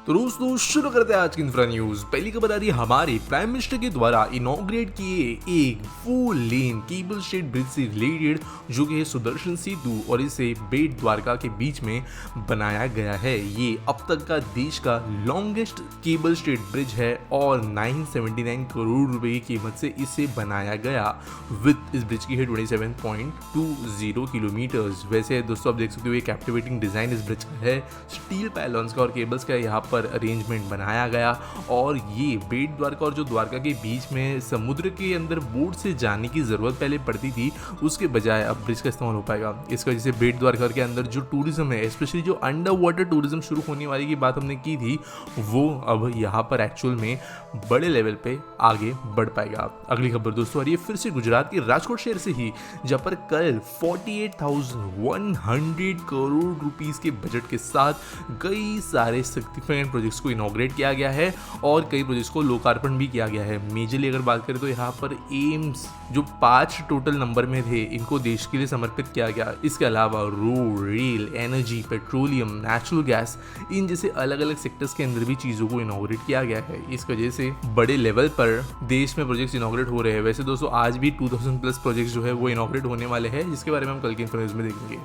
तो दोस्तों शुरू करते हैं आज की इंफ्रा न्यूज। पहली खबर आ रही है हमारे प्राइम मिनिस्टर के द्वारा इनॉग्रेट किए एक फुल लेन केबल स्टेट ब्रिज से रिलेटेड, जो कि है सुदर्शन सेतु और इसे बेट द्वारका के बीच में बनाया गया है। ये अब तक का देश का लॉन्गेस्ट केबल स्टेट ब्रिज है और 979 करोड़ रुपए की कीमत से इसे बनाया गया। विथ इस ब्रिज की है 27.20 किलोमीटर्स। वैसे दोस्तों आप देख सकते हो ये कैप्टिवेटिंग डिजाइन इस ब्रिज का है। स्टील पैलॉन्स का और केबल्स का यहाँ पर अरेंजमेंट बनाया गया और ये बेट द्वारका और जो द्वारका के बीच में समुद्र के अंदर बोट से जाने की जरूरत पहले पड़ती थी, उसके बजाय अब ब्रिज का इस्तेमाल हो पाएगा। इसकी वजह से बेट द्वारका के अंदर जो टूरिज्म है, स्पेशली जो अंडर वाटर टूरिज्म शुरू होने वाली की बात हमने की थी, वो अब यहाँ पर एक्चुअल में बड़े लेवल पे आगे बढ़ पाएगा। अगली खबर दोस्तों आ रही है फिर से गुजरात के राजकोट शहर से ही, जहाँ पर कल 48,100 करोड़ रुपीस के बजट के साथ कई सारे सिग्निफिकेंट प्रोजेक्ट्स को इनॉग्रेट किया गया है और कई प्रोजेक्ट्स को लोकार्पण भी किया गया है। मेजरली अगर बात करें तो यहाँ पर एम्स जो 5 टोटल नंबर में थे, इनको देश के लिए समर्पित किया गया। इसके अलावा road, rail, energy, petroleum, natural gas, इन जैसे अलग अलग सेक्टर्स के अंदर भी चीजों को इनॉग्रेट किया गया है। इस वजह से बड़े लेवल पर देश में प्रोजेक्ट्स इनॉग्रेट हो रहे हैं। वैसे दोस्तों आज भी 2000 प्लस प्रोजेक्ट्स जो है वो इनॉग्रेट होने वाले हैं, जिसके बारे में हम कल की इन्फॉर्मेशन में देखेंगे।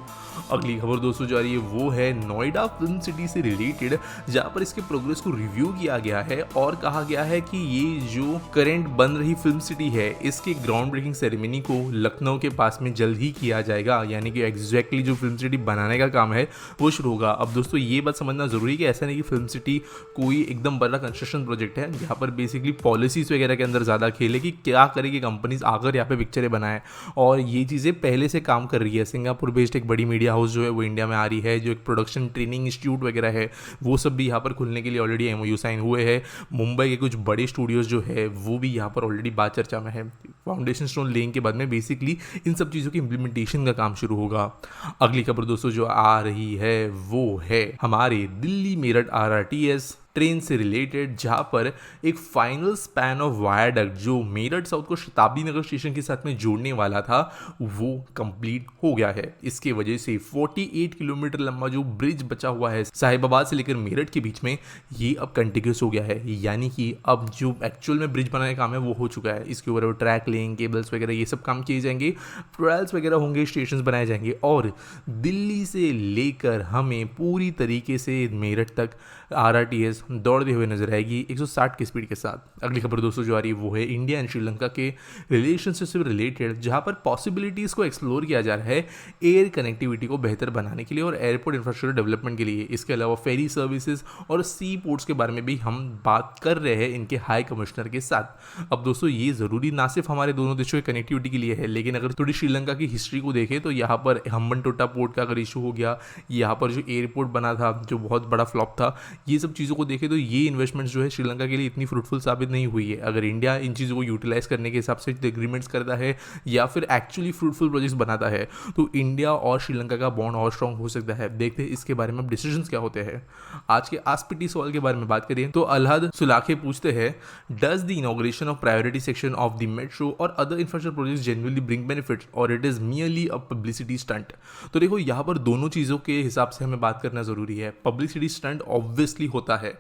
अगली खबर दोस्तों जो आ रही है वो है नोएडा फिल्म सिटी से रिलेटेड, जहां पर इसके प्रोग्रेस को रिव्यू किया गया है और कहा गया है कि ये जो करंट बन रही फिल्म सिटी है, इसके ग्राउंड ब्रेकिंग सेरेमनी को लखनऊ के पास में जल्द ही किया जाएगा। यानी कि एग्जैक्टली जो फिल्म सिटी बनाने का काम है वो शुरू होगा। अब दोस्तों ये बात समझना जरूरी है कि ऐसा नहीं कि फिल्म सिटी कोई एकदम बड़ा कंस्ट्रक्शन प्रोजेक्ट है, जहाँ पर बेसिकली पॉलिसीज वगैरह के अंदर ज़्यादा खेल है कि क्या करेगी कंपनीज आकर यहाँ पे पिक्चरें बनाए, और ये चीज़ें पहले से काम कर रही है। सिंगापुर बेस्ड एक बड़ी मीडिया हाउस जो है वो इंडिया में आ रही है, जो एक प्रोडक्शन ट्रेनिंग इंस्टीट्यूट वगैरह है वो सब भी यहाँ पर खुलने के लिए ऑलरेडी एमओयू साइन हुए हैं। मुंबई के कुछ बड़े स्टूडियोज जो है वो भी यहाँ पर ऑलरेडी बात चर्चा में है। फाउंडेशन स्टोन लेने के बाद में बेसिकली इन सब चीज़ों की इम्प्लीमेंटेशन का काम शुरू होगा। अगली खबर दोस्तों जो आ रही है वो है हमारे दिल्ली मेरठ आरआरटीएस ट्रेन से रिलेटेड, जहाँ पर एक फाइनल स्पैन ऑफ वायाडक्ट जो मेरठ साउथ को शताब्दी नगर स्टेशन के साथ में जोड़ने वाला था वो कंप्लीट हो गया है। इसके वजह से 48 किलोमीटर लंबा जो ब्रिज बचा हुआ है साहिबाबाद से लेकर मेरठ के बीच में, ये अब कंटिन्यूस हो गया है। यानी कि अब जो एक्चुअल में ब्रिज बनाने का काम है वो हो चुका है। इसके ऊपर ट्रैक लेंगे, केबल्स वगैरह ये सब काम किए जाएंगे, ट्रायल्स वगैरह होंगे, स्टेशन बनाए जाएंगे और दिल्ली से लेकर हमें पूरी तरीके से मेरठ तक आरआरटीएस दौड़ते हुए नजर आएगी 160 की स्पीड के साथ। अगली खबर दोस्तों जो आ रही है वो है इंडिया एंड श्रीलंका के रिलेशनशिप से रिलेटेड, जहां पर पॉसिबिलिटीज को एक्सप्लोर किया जा रहा है एयर कनेक्टिविटी को बेहतर बनाने के लिए और एयरपोर्ट इंफ्रास्ट्रक्चर डेवलपमेंट के लिए। इसके अलावा फेरी सर्विसेज और सी पोर्ट्स के बारे में भी हम बात कर रहे हैं इनके हाई कमिश्नर के साथ। अब दोस्तों ये जरूरी ना सिर्फ हमारे दोनों देशों की कनेक्टिविटी के लिए है, लेकिन अगर थोड़ी श्रीलंका की हिस्ट्री को देखें तो यहाँ पर हम्बनटोटा पोर्ट का अगर इशू हो गया, यहाँ पर जो एयरपोर्ट बना था जो बहुत बड़ा फ्लॉप था, ये सब चीज़ों को देखें तो ये इन्वेस्टमेंट्स जो है श्रीलंका के लिए इतनी फ्रूटफुल साबित नहीं हुई है। अगर इंडिया इन चीज़ों को यूटिलाइज करने के हिसाब से एग्रीमेंट्स करता है या फिर एक्चुअली फ्रूटफुल प्रोजेक्ट्स बनाता है तो इंडिया और श्रीलंका का बॉन्ड और स्ट्रॉन्ग हो सकता है। देखते हैं इसके बारे में डिसीजंस क्या होते हैं। आज के आस्पिटी सवाल के बारे में बात करें तो अलहद सुलाखे पूछते हैं, does the inauguration of priority section of the metro और other infrastructure projects genuinely bring benefits और it is merely a publicity stunt. तो देखो यहाँ पर दोनों चीज़ों के हिसाब से हमें बात करना जरूरी है। पब्लिसिटी स्टंट ऑब्वियसली होता है,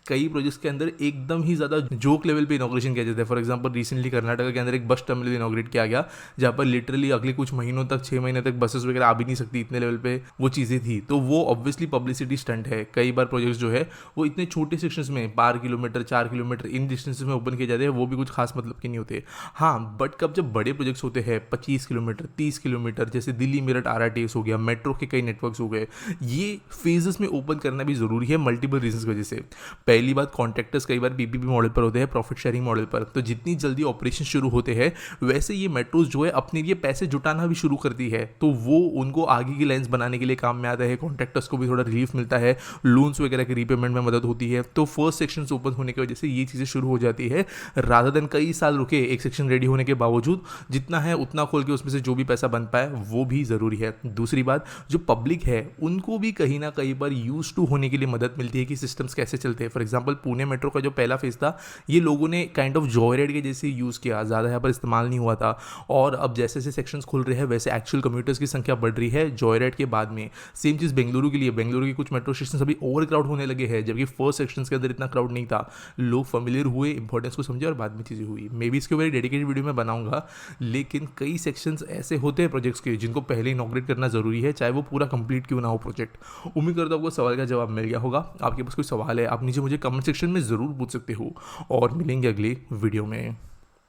कई प्रोजेक्ट्स के अंदर एकदम ही ज्यादा जोक लेवल पे इनॉग्रेशन किया जाता है। फॉर एग्जांपल रिसेंटली कर्नाटक के अंदर एक बस टर्मिनल इनॉग्रेट किया गया, जहां पर लिटरली अगले कुछ महीनों तक 6 महीने तक बसेस वगैरह आ भी नहीं सकती, इतने लेवल पे वो चीजें थी। तो वो ऑब्वियसली पब्लिसिटी स्टंट है। कई बार प्रोजेक्ट्स जो है वो इतने छोटे सेक्शंस में 12 किलोमीटर 4 किलोमीटर इन डिस्टेंसेस में ओपन किए जाते हैं, वो भी कुछ खास मतलब के नहीं होते। हाँ बट कब जब बड़े प्रोजेक्ट्स होते हैं 25 किलोमीटर 30 किलोमीटर, जैसे दिल्ली मेरठ आरआरटीएस हो गया, मेट्रो के कई नेटवर्क्स हो गए, ये फेजेस में ओपन करना भी जरूरी है मल्टीपल रीजंस की वजह से। पहली बात, कॉन्ट्रैक्टर्स कई बार पीपीपी मॉडल पर होते हैं, प्रॉफिट शेयरिंग मॉडल पर, तो जितनी जल्दी ऑपरेशन शुरू होते हैं वैसे ये मेट्रोज जो है अपने लिए पैसे जुटाना भी शुरू करती है, तो वो उनको आगे की लाइंस बनाने के लिए काम में आता है। कॉन्ट्रैक्टर्स को भी थोड़ा रिलीफ मिलता है, लोन्स वगैरह के रीपेमेंट में मदद होती है। तो फर्स्ट सेक्शन ओपन होने की वजह से ये चीज़ें शुरू हो जाती है, रादर देन कई साल रुके एक सेक्शन रेडी होने के बावजूद। जितना है उतना खोल के उसमें से जो भी पैसा बन पाए वो भी ज़रूरी है। दूसरी बात, जो पब्लिक है उनको भी कहीं ना कहीं पर यूज टू होने के लिए मदद मिलती है कि सिस्टम्स कैसे चलते हैं। फॉर एग्जांपल पुणे मेट्रो का जो पहला फेज़ था ये लोगों ने काइंड ऑफ जॉयराइड के जैसे यूज़ किया, ज़्यादा यहाँ पर इस्तेमाल नहीं हुआ था। और अब जैसे जैसे सेक्शंस खुल रहे हैं वैसे एक्चुअल कम्यूटर्स की संख्या बढ़ रही है जॉयराइड के बाद में। सेम चीज़ बेंगलुरु के लिए, बेंगलुरु के कुछ मेट्रो स्टेशन अभी ओवर क्राउड होने लगे हैं, जबकि फर्स्ट सेक्शंस के अंदर इतना क्राउड नहीं था। लोग फेमिलियर हुए, इंपॉर्टेंस को समझे और बाद में चीज़ें हुई। मे बी इसके ऊपर डेडिकेटेड वीडियो में बनाऊंगा, लेकिन कई सेक्शंस ऐसे होते हैं प्रोजेक्ट्स के जिनको पहले इनॉग्रेट करना जरूरी है, चाहे वो पूरा कंप्लीट क्यों ना हो प्रोजेक्ट। उम्मीद करता हूँ आपको सवाल का जवाब मिल गया होगा। आपके पास कोई सवाल है आप नीचे मुझे कमेंट सेक्शन में ज़रूर पूछ सकते हो, और मिलेंगे अगले वीडियो में।